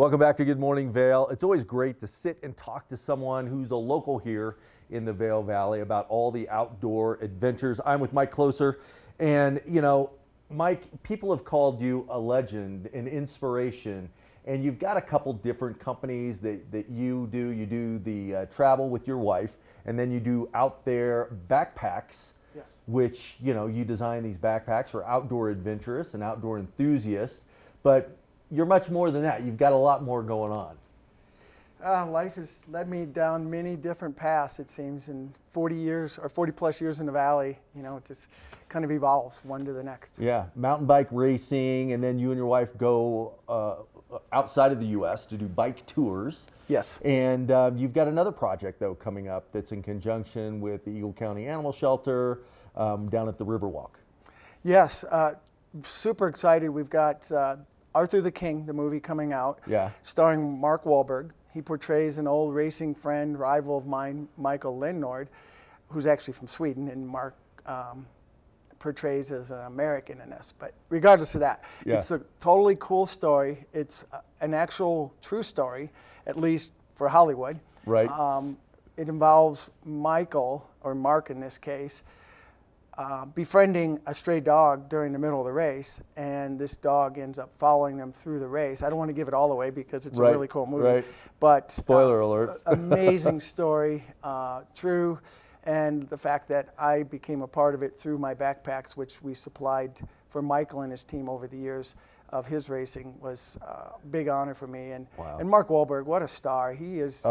Welcome back to Good Morning Vail. It's always great to sit and talk to someone who's a local here in the Vail Valley about all the outdoor adventures. I'm with Mike Kloser, and Mike, people have called you a legend, an inspiration, and you've got a couple different companies that you do. You do the travel with your wife, and then you do OutThere backpacks. Yes. Which, you design these backpacks for outdoor adventurers and outdoor enthusiasts, but you're much more than that. You've got a lot more going on. Life has led me down many different paths, it seems, in 40 years or 40 plus years in the Valley. It just kind of evolves one to the next. Yeah, mountain bike racing, and then you and your wife go outside of the U.S. to do bike tours. Yes. And you've got another project, though, coming up that's in conjunction with the Eagle County Animal Shelter down at the Riverwalk. Yes, super excited. We've got OutThere the King, the movie coming out, starring Mark Wahlberg. He portrays an old racing friend, rival of mine, Michael Lindnord, who's actually from Sweden, and Mark portrays as an American in this. But regardless of that, it's a totally cool story. It's an actual true story, at least for Hollywood. Right. It involves Michael, or Mark in this case, befriending a stray dog during the middle of the race, and this dog ends up following them through the race. I don't want to give it all away because it's a really cool movie. But spoiler alert. Amazing story, true, and the fact that I became a part of it through my backpacks, which we supplied for Michael and his team over the years of his racing, was a big honor for me. And Mark Wahlberg, what a star. He is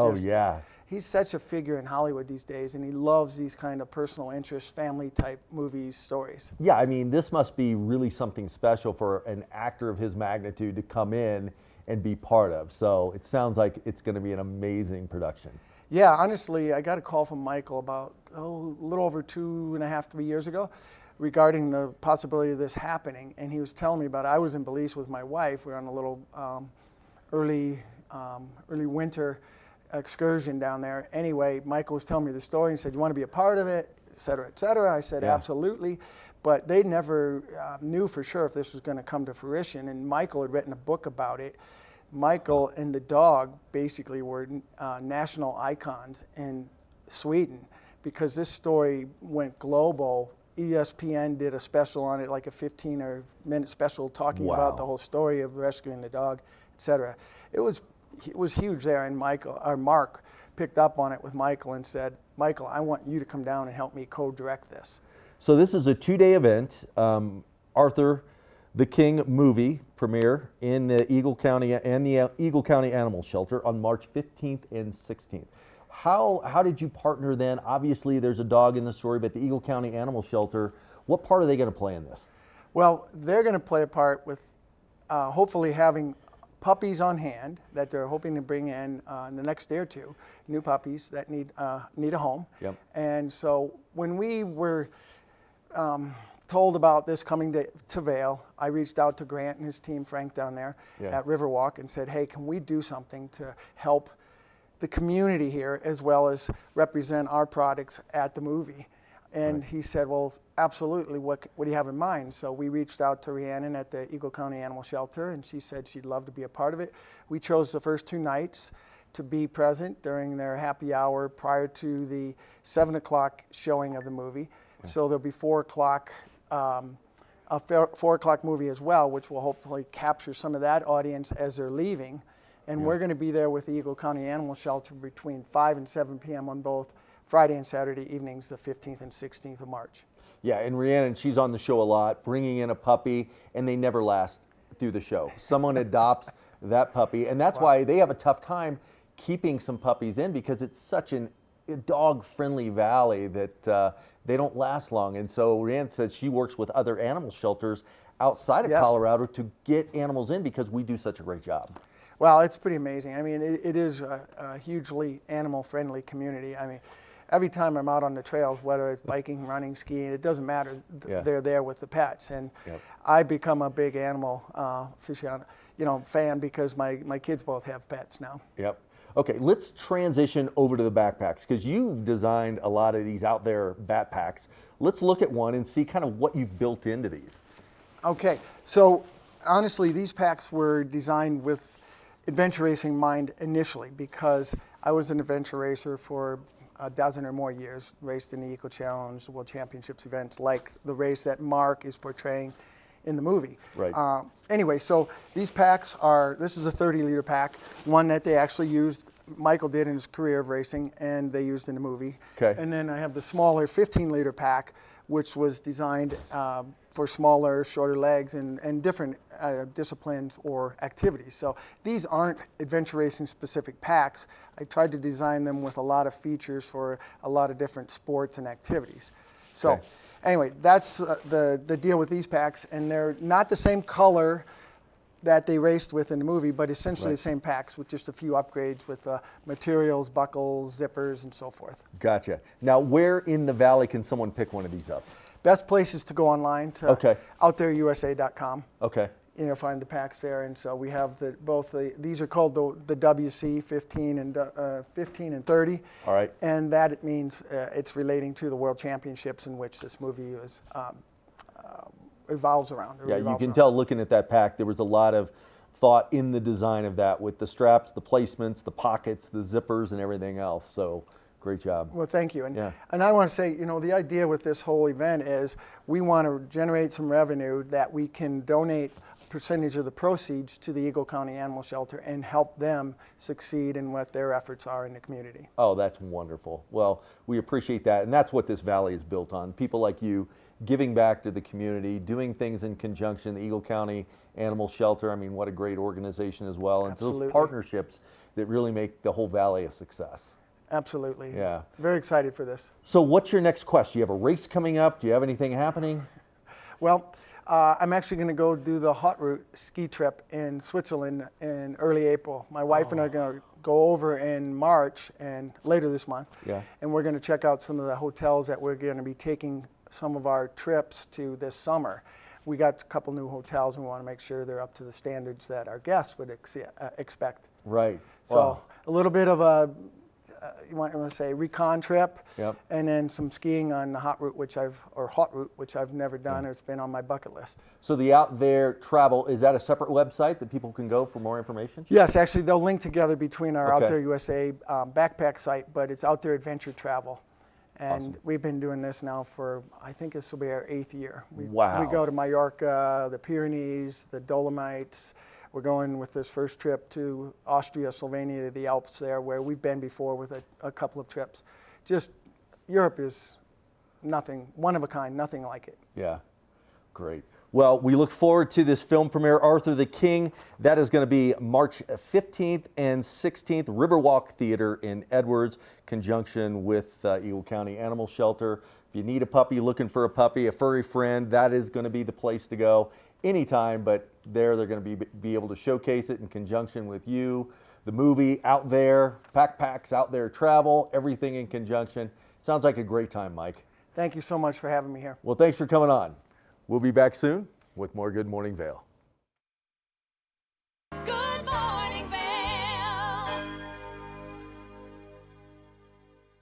he's such a figure in Hollywood these days, and he loves these kind of personal interest, family type movies, stories. Yeah, I mean, this must be really something special for an actor of his magnitude to come in and be part of. So it sounds like it's going to be an amazing production. Yeah, honestly, I got a call from Michael about a little over 2.5, 3 years ago regarding the possibility of this happening, and he was telling me about it. I was in Belize with my wife. We were on a little early winter excursion down there. Anyway, Michael was telling me the story and said, "You want to be a part of it, et cetera, et cetera." I said, "Absolutely." But they never knew for sure if this was going to come to fruition, and Michael had written a book about it. Michael and the dog basically were national icons in Sweden because this story went global. ESPN did a special on it, like a 15-minute special talking about the whole story of rescuing the dog, et cetera. It was huge there, and Mark picked up on it with Michael and said, "Michael, I want you to come down and help me co-direct this." So this is a 2-day event, OutThere the King movie premiere in the Eagle County and the Eagle County Animal Shelter on March 15th and 16th. How did you partner then? Obviously, there's a dog in the story, but the Eagle County Animal Shelter, what part are they going to play in this? Well, they're going to play a part with hopefully having puppies on hand that they're hoping to bring in the next day or two, new puppies that need a home. Yep. And so when we were told about this coming to Vail, I reached out to Grant and his team, Frank, down there at Riverwalk, and said, "Hey, can we do something to help the community here as well as represent our products at the movie?" And he said, "Well, absolutely. What do you have in mind?" So we reached out to Rhiannon at the Eagle County Animal Shelter, and she said she'd love to be a part of it. We chose the first 2 nights to be present during their happy hour prior to the 7 o'clock showing of the movie. So there'll be 4 o'clock, a 4 o'clock movie as well, which will hopefully capture some of that audience as they're leaving. And we're going to be there with the Eagle County Animal Shelter between 5 and 7 p.m. on both Friday and Saturday evenings, the 15th and 16th of March. Yeah, and Rhiannon, she's on the show a lot, bringing in a puppy, and they never last through the show. Someone adopts that puppy, and that's why they have a tough time keeping some puppies in, because it's such a dog-friendly valley that they don't last long. And so Rhiannon said she works with other animal shelters outside of Colorado to get animals in because we do such a great job. Well, it's pretty amazing. I mean, it is a hugely animal-friendly community. I mean, every time I'm out on the trails, whether it's biking, running, skiing, it doesn't matter. They're there with the pets, and I become a big animal fan because my kids both have pets now. Yep. Okay, let's transition over to the backpacks because you've designed a lot of these OutThere backpacks. Let's look at one and see kind of what you've built into these. Okay, so honestly, these packs were designed with adventure racing mind initially, because I was an adventure racer for a dozen or more years, raced in the Eco Challenge, World Championships events, like the race that Mark is portraying in the movie. Right. Anyway, so these packs this is a 30-liter pack, one that they actually used, Michael did in his career of racing, and they used in the movie. Okay. And then I have the smaller 15-liter pack, which was designed for smaller, shorter legs and different disciplines or activities. So these aren't adventure racing specific packs. I tried to design them with a lot of features for a lot of different sports and activities. So Okay. anyway, that's the deal with these packs, and they're not the same color that they raced with in the movie, but essentially Right. the same packs with just a few upgrades with materials, buckles, zippers, and so forth. Gotcha. Now, where in the Valley can someone pick one of these up? Best place is to go online to Okay. OutThereUSA.com. Okay. You'll find the packs there, and so we have these are called the WC 15 and 30. All right. And that it means it's relating to the World Championships in which this movie is evolves around. Yeah, you can tell looking at that pack, there was a lot of thought in the design of that with the straps, the placements, the pockets, the zippers, and everything else. So great job. Well, thank you. Yeah. And I want to say, the idea with this whole event is we want to generate some revenue that we can donate a percentage of the proceeds to the Eagle County Animal Shelter and help them succeed in what their efforts are in the community. Oh, that's wonderful. Well, we appreciate that. And that's what this Valley is built on. People like you giving back to the community, doing things in conjunction, the Eagle County Animal Shelter. I mean, what a great organization as well. And Absolutely. those partnerships that really make the whole Valley a success. Absolutely. Yeah. Very excited for this. So what's your next quest? Do you have a race coming up? Do you have anything happening? Well, I'm actually going to go do the hot route ski trip in Switzerland in early April. My wife and I are going to go over in March and later this month. Yeah. And we're going to check out some of the hotels that we're going to be taking some of our trips to this summer. We got a couple new hotels and we want to make sure they're up to the standards that our guests would expect. Right. So Wow. a little bit of a you want to say recon trip, Yep. and then some skiing on the hot route, which I've never done. It's been on my bucket list. So the Out There travel, is that a separate website that people can go for more information? Yes, actually, they'll link together between our Okay. Out There USA backpack site, but it's Out There Adventure Travel. And Awesome. we've been doing this now for, I think this will be our 8th year. Wow. We go to Mallorca, the Pyrenees, the Dolomites. We're going with this first trip to Austria, Slovenia, the Alps there, where we've been before with a couple of trips. Just, Europe is nothing, one of a kind, nothing like it. Yeah, great. Well, we look forward to this film premiere, Arthur the King. That is going to be March 15th and 16th, Riverwalk Theater in Edwards, conjunction with Eagle County Animal Shelter. If you need a puppy, looking for a puppy, a furry friend, that is going to be the place to go anytime, but they're going to be able to showcase it in conjunction with you. The movie, Out There, Backpacks, Out There Travel, everything in conjunction. Sounds like a great time, Mike. Thank you so much for having me here. Well, thanks for coming on. We'll be back soon with more Good Morning Vail.